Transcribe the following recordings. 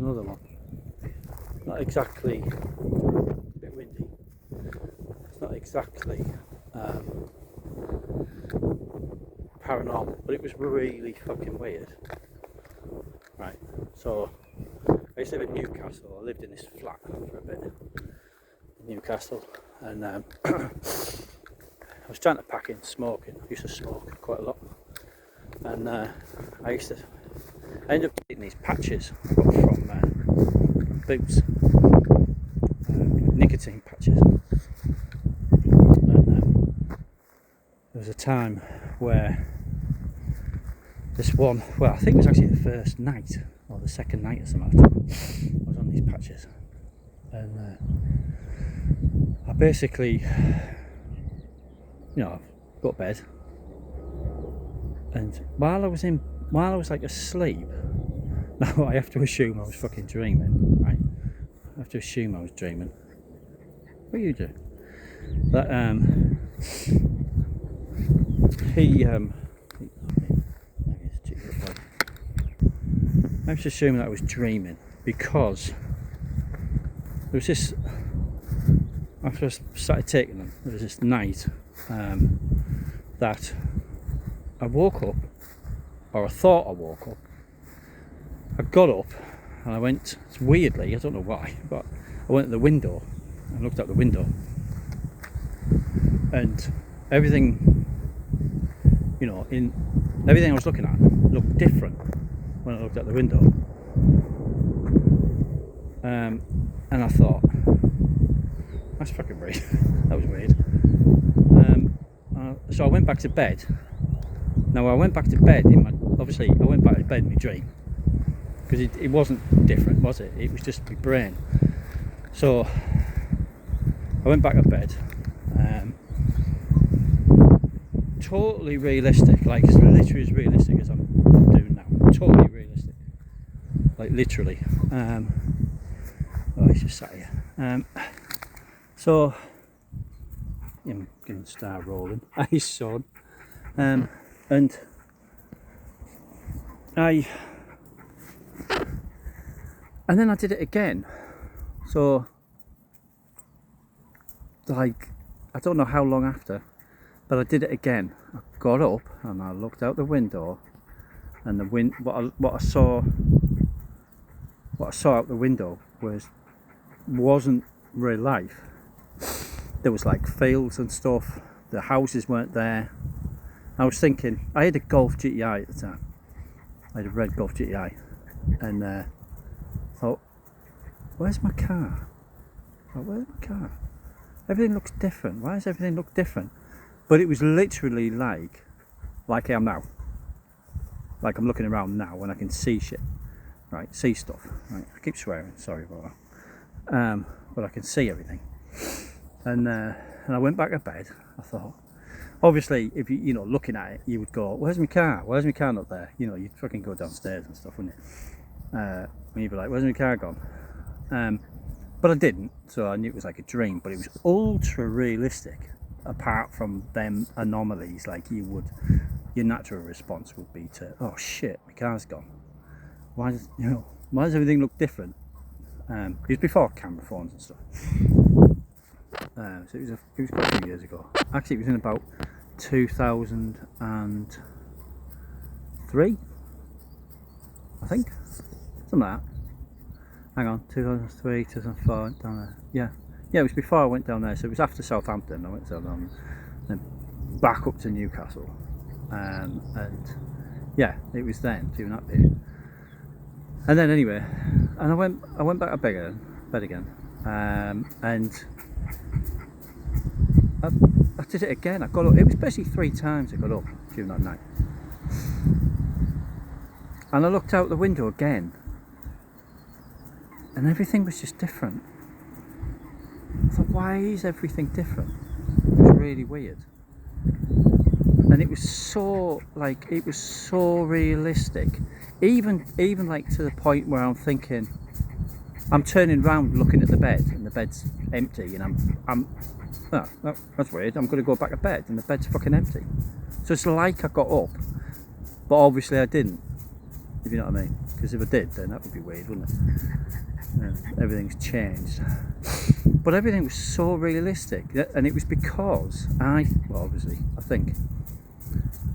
another one. Not exactly, a bit windy. It's not exactly paranormal, but it was really fucking weird. Right, so I used to live in Newcastle. I lived in this flat for a bit in Newcastle, and I was trying to pack in smoking. I used to smoke quite a lot, and I ended up taking these patches I got from Boots, nicotine patches, and there was a time where this one, well, I think it was actually the first night or the second night or something I was on these patches, and I basically, go to bed, and while I was like asleep, now I have to assume I was fucking dreaming, right? I have to assume I was dreaming. What do you do? That I was assuming that I was dreaming because there was this, after I started taking them, there was this night that I woke up, or I thought I woke up. I got up and I went, weirdly, I don't know why, but I went to the window and looked out the window, and everything, everything I was looking at looked different when I looked out the window, and I thought, that's fucking weird. That was weird. So I went back to bed. Now I went back to bed I went back to bed in my dream, because it wasn't different, was it? It was just my brain. So I went back to bed, totally realistic, like it's literally as realistic as I'm doing now. Totally realistic, like literally. He's just sat here. So I'm going to start rolling. I saw, and then I did it again. So, like, I don't know how long after, but I did it again. I got up and I looked out the window, and what I saw out the window wasn't real life. There was like fields and stuff. The houses weren't there. I was thinking, I had a Golf GTI at the time. I had a red Golf GTI, and thought, where's my car? Where's my car? Everything looks different. Why does everything look different? But it was literally like I am now. Like I'm looking around now and I can see shit, right? See stuff. Right? I keep swearing. Sorry about that. But I can see everything. And I went back to bed. I thought, obviously, if you looking at it, you would go, "Where's my car? Where's my car not there?" You'd fucking go downstairs and stuff, wouldn't you? And you'd be like, "Where's my car gone?" But I didn't, so I knew it was like a dream. But it was ultra realistic. Apart from them anomalies, like your natural response would be to, "Oh shit, my car's gone. Why does everything look different?" It was before camera phones and stuff. So it was quite a few years ago. Actually, it was in about 2003, I think, something like that. Hang on, 2003, 2004, down there. Yeah, it was before I went down there. So it was after Southampton. I went down, then back up to Newcastle, and yeah, it was then during that period. And then anyway, and I went back to bed again, and I did it again. I got up. It was basically 3 times I got up during that night, and I looked out the window again, and everything was just different. I thought, why is everything different? It was really weird, and it was so realistic. Even like to the point where I'm thinking, I'm turning around looking at the bed, and the bed's empty, and that's weird. I'm going to go back to bed, and the bed's fucking empty. So it's like I got up, but obviously I didn't. if you know what I mean. Because if I did, then that would be weird, wouldn't it? Everything's changed. But everything was so realistic, and it was because I think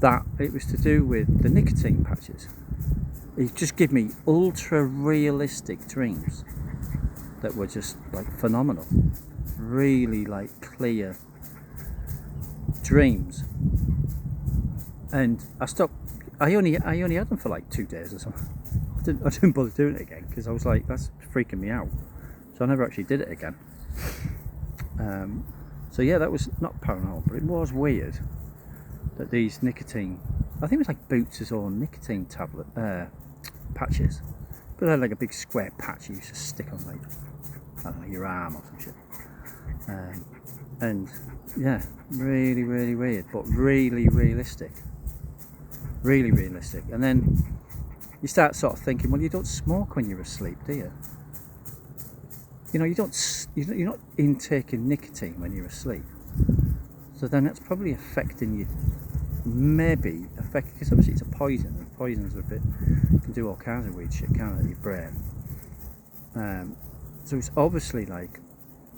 that it was to do with the nicotine patches. It just gave me ultra realistic dreams that were just like phenomenal, really like clear dreams. And I only had them for like 2 days or something. I didn't bother doing it again because I was like, that's freaking me out. So I never actually did it again. So yeah, that was not paranormal, but it was weird that these nicotine, I think it was like Boots' own nicotine tablet patches, but they had like a big square patch you used to stick on like, I don't know, your arm or some shit. And yeah, really, really weird, but really realistic. Really realistic. And then you start sort of thinking, well, you don't smoke when you're asleep, do you? You know, you're not intaking nicotine when you're asleep. So then that's probably affecting you. Maybe affecting, because obviously it's a poison, and poisons are can do all kinds of weird shit, can't it, your brain? So it's obviously like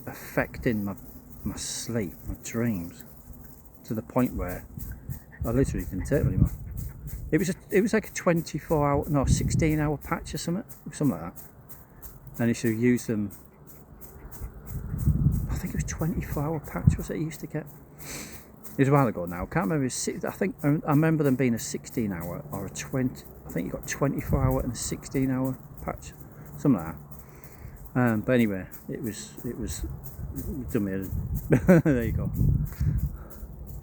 affecting my sleep, my dreams, to the point where I literally didn't take it anymore. It was like a 16-hour patch or something like that. And you should use them. I think it was 24-hour patch was it you used to get. It was a while ago now. I can't remember. I remember them being a 16-hour or a 20. I think you got 24-hour and a 16-hour patch, something like that. But anyway, it was done me. There you go.